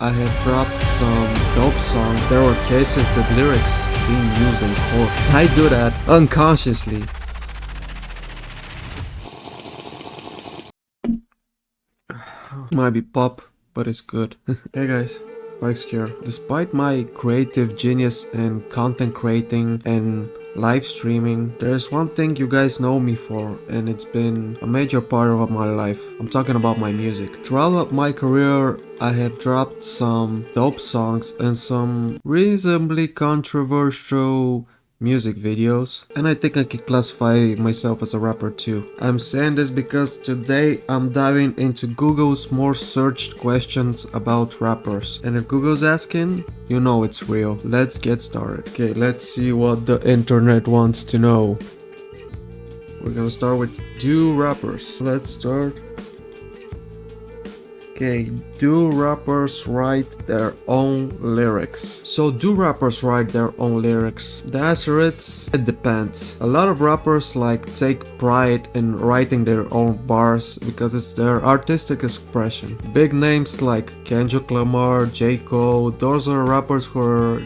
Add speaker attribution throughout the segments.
Speaker 1: I have dropped some dope songs. There were cases that lyrics being used in court. I do that unconsciously. Might be pop, but it's good. Hey guys, Faiiks here. Despite my creative genius in content creating and live streaming, there's one thing you guys know me for, and it's been a major part of my life. I'm talking about my music. Throughout my career, I have dropped some dope songs and some reasonably controversial music videos, and I think I can classify myself as a rapper too. I'm saying this because today I'm diving into Google's more searched questions about rappers, and if Google's asking, you know it's real. Let's get started. Okay, let's see what the internet wants to know. We're gonna start with do rappers. Let's start. Okay, do rappers write their own lyrics? So do rappers write their own lyrics? The answer is, it depends. A lot of rappers take take in writing their own bars because it's their artistic expression. Big names like Kendrick Lamar, J. Cole, those are rappers who are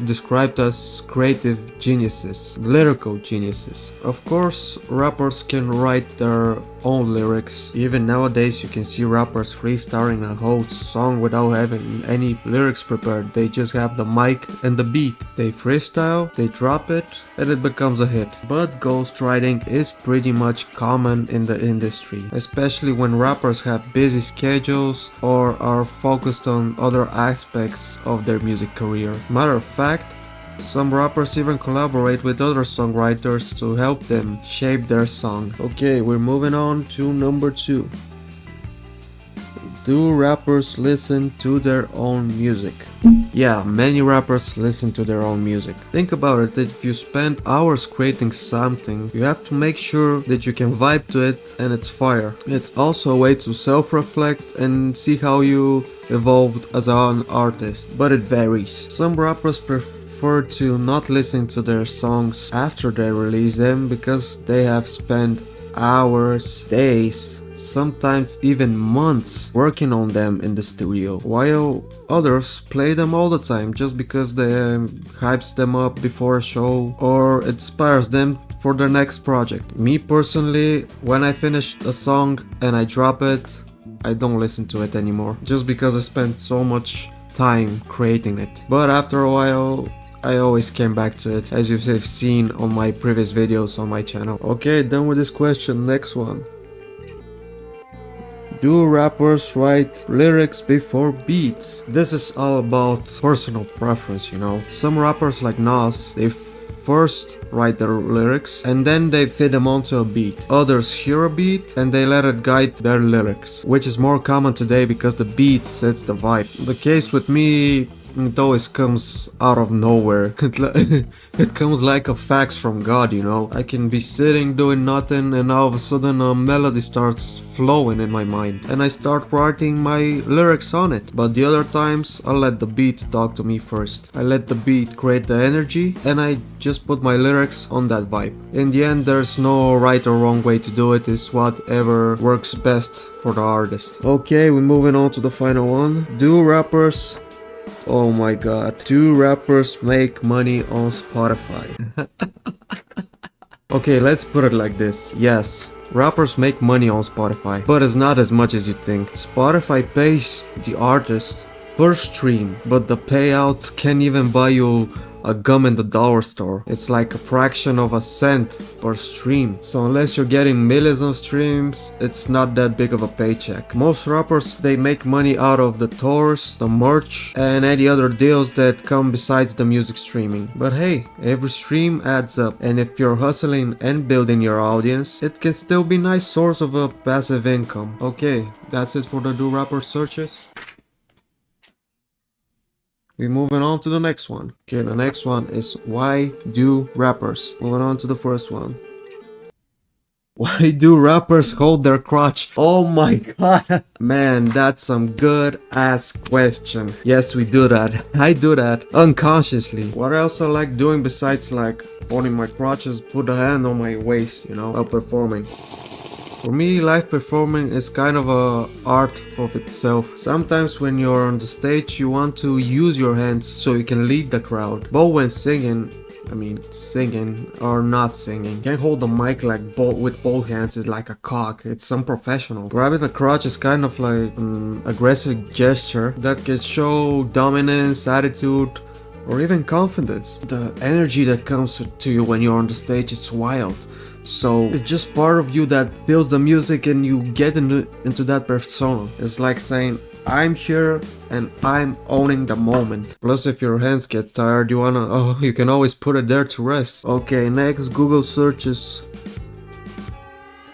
Speaker 1: described as creative geniuses, lyrical geniuses. Of course, rappers can write their own lyrics. Even nowadays you can see rappers freestyling a whole song without having any lyrics prepared. They just have the mic and the beat. They freestyle, they drop it, and it becomes a hit. But ghostwriting is pretty much common in the industry, especially when rappers have busy schedules or are focused on other aspects of their music career. Matter of fact, some rappers even collaborate with other songwriters to help them shape their song. Okay, we're moving on to number 2. Do rappers listen to their own music? Yeah, many rappers listen to their own music. Think about it, if you spend hours creating something, you have to make sure that you can vibe to it and it's fire. It's also a way to self-reflect and see how you evolved as an artist, but it varies. Some rappers prefer to not listen to their songs after they release them because they have spent hours, days, sometimes even months working on them in the studio, while others play them all the time just because they hypes them up before a show or inspires them for their next project. Me personally, when I finish a song and I drop it, I don't listen to it anymore just because I spent so much time creating it. But after a while, I always came back to it, as you've seen on my previous videos on my channel. Okay, done with this question. Next one. Do rappers write lyrics before beats? This is all about personal preference, you know. Some rappers like Nas, they first write their lyrics and then they fit them onto a beat. Others hear a beat and they let it guide their lyrics, which is more common today because the beat sets the vibe. The case with me, it always comes out of nowhere. It comes like a fax from God, you know. I can be sitting doing nothing and all of a sudden a melody starts flowing in my mind and I start writing my lyrics on it. But the other times I let the beat talk to me first. I let the beat create the energy and I just put my lyrics on that vibe. In the end, there's no right or wrong way to do it. It's whatever works best for the artist. Okay, we're moving on to the final one. Do rappers, oh my god, do rappers make money on Spotify? Okay, let's put it like this. Yes, rappers make money on Spotify, but it's not as much as you think. Spotify pays the artist per stream, but the payout can't even buy you a gum in the dollar store. It's like a fraction of a cent per stream. So unless you're getting millions of streams, it's not that big of a paycheck. Most rappers, they make money out of the tours, the merch, and any other deals that come besides the music streaming. But hey, every stream adds up, and if you're hustling and building your audience, it can still be a nice source of a passive income. Okay, that's it for the do rapper searches. We're moving on to the next one. Okay, the next one is why do rappers? Moving on to the first one. Why do rappers hold their crotch? Oh my god. Man, that's some good ass question. Yes, we do that. I do that unconsciously. What else I like doing besides holding my crotches, put a hand on my waist, you know, while performing. For me, live performing is kind of a art of itself. Sometimes when you're on the stage, you want to use your hands so you can lead the crowd. But when singing or not singing, can't hold the mic like with both hands is like a cock. It's unprofessional. Grabbing the crotch is kind of like an aggressive gesture that can show dominance, attitude, or even confidence. The energy that comes to you when you're on the stage is wild. So it's just part of you that feels the music and you get into that persona. It's like saying, I'm here and I'm owning the moment. Plus, if your hands get tired, you can always put it there to rest. Okay, next Google searches.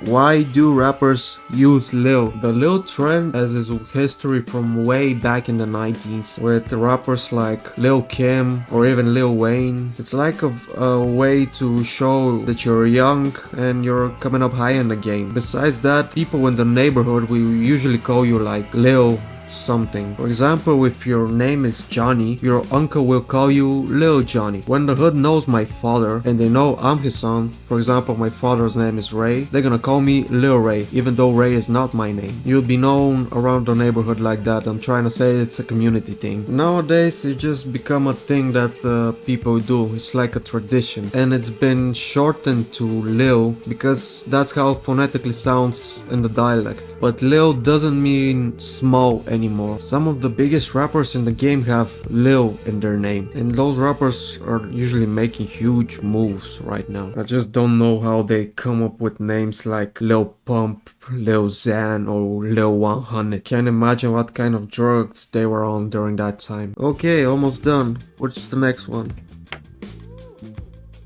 Speaker 1: Why do rappers use Lil? The Lil trend has its history from way back in the 90s with rappers like Lil Kim or even Lil Wayne. It's like a way to show that you're young and you're coming up high in the game. Besides that, people in the neighborhood, we usually call you like Lil something. For example, if your name is Johnny, your uncle will call you Lil Johnny. When the hood knows my father and they know I'm his son, for example, my father's name is Ray, they're gonna call me Lil Ray, even though Ray is not my name. You'll be known around the neighborhood like that. I'm trying to say it's a community thing. Nowadays, it just become a thing that people do. It's like a tradition, and it's been shortened to Lil because that's how it phonetically sounds in the dialect. But Lil doesn't mean small anymore. Some of the biggest rappers in the game have Lil in their name, and those rappers are usually making huge moves right now. I just don't know how they come up with names like Lil Pump, Lil Xan, or Lil 100. Can't imagine what kind of drugs they were on during that time. Okay, almost done. What's the next one?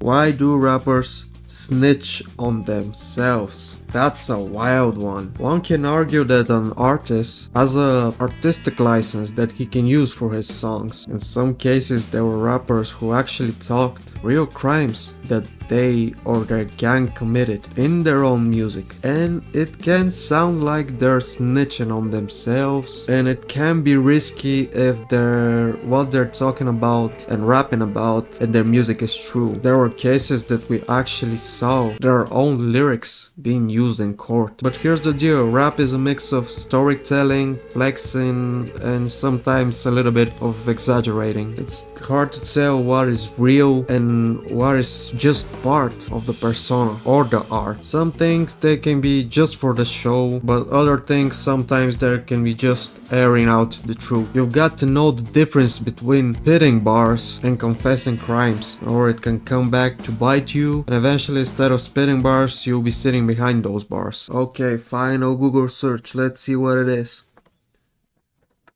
Speaker 1: Why do rappers snitch on themselves? That's a wild one. One can argue that an artist has an artistic license that he can use for his songs. In some cases, there were rappers who actually talked real crimes that they or their gang committed in their own music, and it can sound like they're snitching on themselves, and it can be risky if what they're talking about and rapping about and their music is true. There were cases that we actually saw their own lyrics being used in court. But here's the deal, rap is a mix of storytelling, flexing, and sometimes a little bit of exaggerating. It's hard to tell what is real and what is just part of the persona or the art. Some things they can be just for the show, but other things sometimes there can be just airing out the truth. You've got to know the difference between spitting bars and confessing crimes, or it can come back to bite you, and eventually instead of spitting bars, you'll be sitting behind those bars. Okay, final Google search, let's see what it is.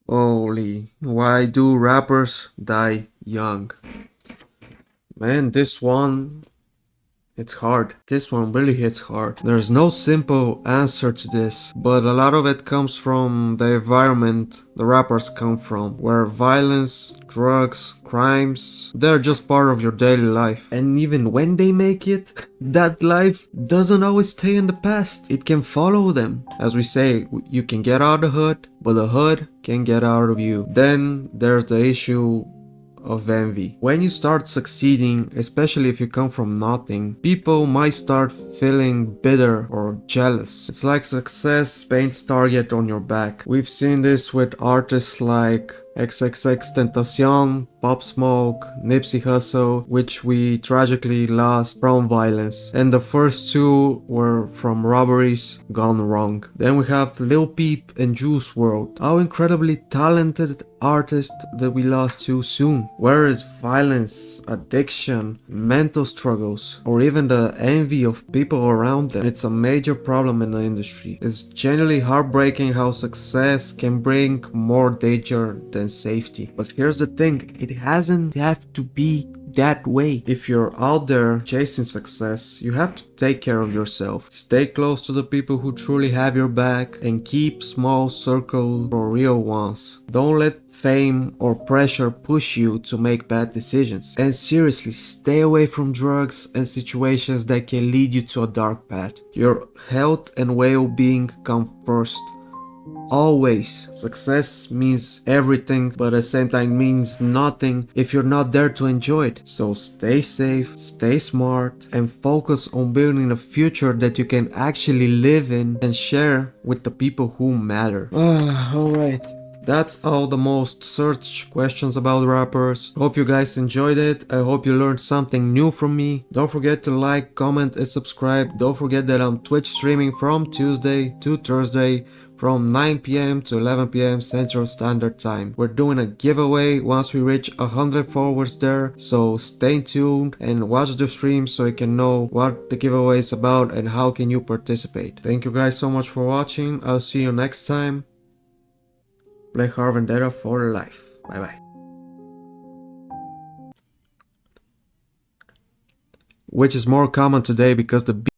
Speaker 1: Holy, why do rappers die young? Man, this one, it's hard. This one really hits hard. There's no simple answer to this, but a lot of it comes from the environment the rappers come from, where violence, drugs, crimes, they're just part of your daily life. And even when they make it, that life doesn't always stay in the past. It can follow them. As we say, you can get out of the hood, but the hood can get out of you. Then there's the issue of envy. When you start succeeding, especially if you come from nothing, people might start feeling bitter or jealous. It's like success paints target on your back. We've seen this with artists like XXXTentacion, Pop Smoke, Nipsey Hussle, which we tragically lost from violence. And the first two were from robberies gone wrong. Then we have Lil Peep and Juice WRLD, how incredibly talented artists that we lost too soon. Whereas violence, addiction, mental struggles, or even the envy of people around them, it's a major problem in the industry. It's genuinely heartbreaking how success can bring more danger than safety. But here's the thing, it hasn't have to be that way. If you're out there chasing success, you have to take care of yourself. Stay close to the people who truly have your back and keep small circles for real ones. Don't let fame or pressure push you to make bad decisions. And seriously, stay away from drugs and situations that can lead you to a dark path. Your health and well-being come first. Always. Success means everything, but at the same time means nothing if you're not there to enjoy it. So stay safe, stay smart, and focus on building a future that you can actually live in and share with the people who matter. Alright. That's all the most searched questions about rappers. Hope you guys enjoyed it. I hope you learned something new from me. Don't forget to like, comment, and subscribe. Don't forget that I'm Twitch streaming from Tuesday to Thursday from 9 p.m. to 11 p.m. Central Standard Time. We're doing a giveaway once we reach 100 followers there, so stay tuned and watch the stream so you can know what the giveaway is about and how can you participate. Thank you guys so much for watching. I'll see you next time. Play Hard Vendetta for life. Bye bye. Which is more common today because the